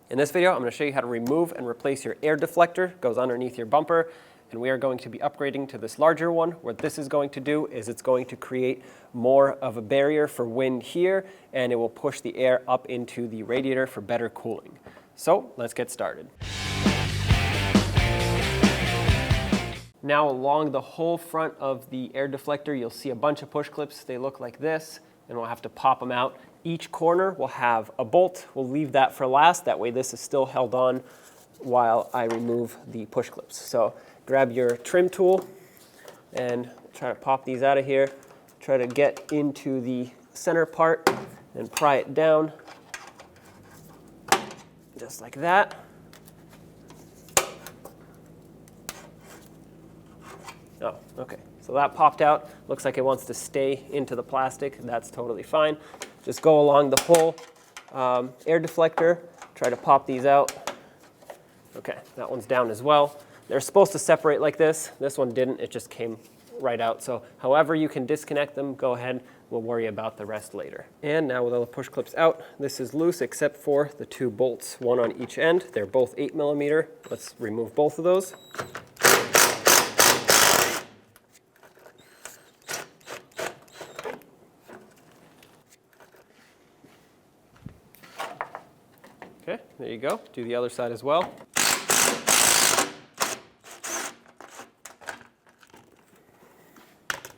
In this video, I'm going to show you how to remove and replace your air deflector. It goes underneath your bumper, and we are going to be upgrading to this larger one. What this is going to do is it's going to create more of a barrier for wind here, and it will push the air up into the radiator for better cooling. So let's get started. Now along the whole front of the air deflector, you'll see a bunch of push clips. They look like this, and we'll have to pop them out. Each corner will have a bolt. We'll leave that for last. That way this is still held on while I remove the push clips. So grab your trim tool and try to pop these out of here. Try to get into the center part and pry it down just like that. Oh, okay. So that popped out. Looks like it wants to stay into the plastic. That's totally fine. Just go along the whole air deflector. Try to pop these out. Okay, that one's down as well. They're supposed to separate like this. This one didn't. It just came right out. So however you can disconnect them, go ahead. We'll worry about the rest later. And now with all the push clips out, this is loose except for the two bolts, one on each end. They're both 8mm. Let's remove both of those. Okay, there you go. Do the other side as well.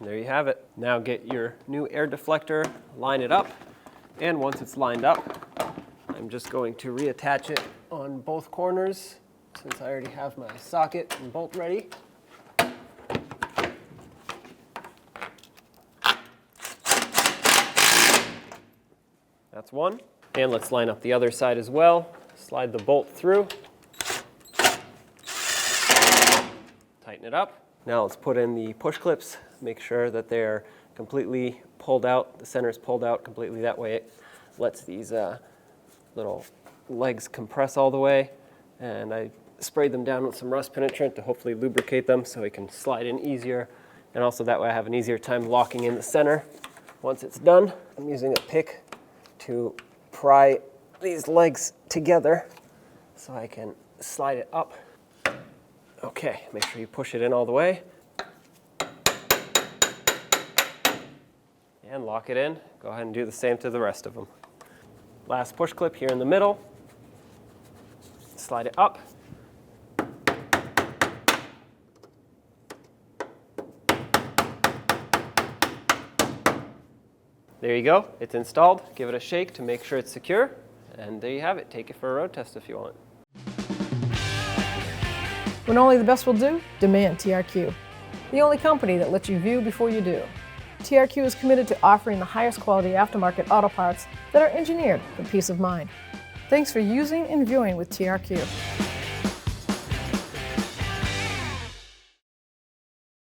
There you have it. Now get your new air deflector, line it up, and once it's lined up, I'm just going to reattach it on both corners since I already have my socket and bolt ready. That's one. And let's line up the other side as well. Slide the bolt through. Tighten it up. Now let's put in the push clips. Make sure that they're completely pulled out. The center is pulled out completely. That way it lets these little legs compress all the way. And I sprayed them down with some rust penetrant to hopefully lubricate them so we can slide in easier. And also that way I have an easier time locking in the center. Once it's done, I'm using a pick to pry these legs together so I can slide it up. Okay, make sure you push it in all the way. And lock it in. Go ahead and do the same to the rest of them. Last push clip here in the middle. Slide it up. There you go, it's installed. Give it a shake to make sure it's secure. And there you have it. Take it for a road test if you want. When only the best will do, demand TRQ. The only company that lets you view before you do. TRQ is committed to offering the highest quality aftermarket auto parts that are engineered for peace of mind. Thanks for using and viewing with TRQ.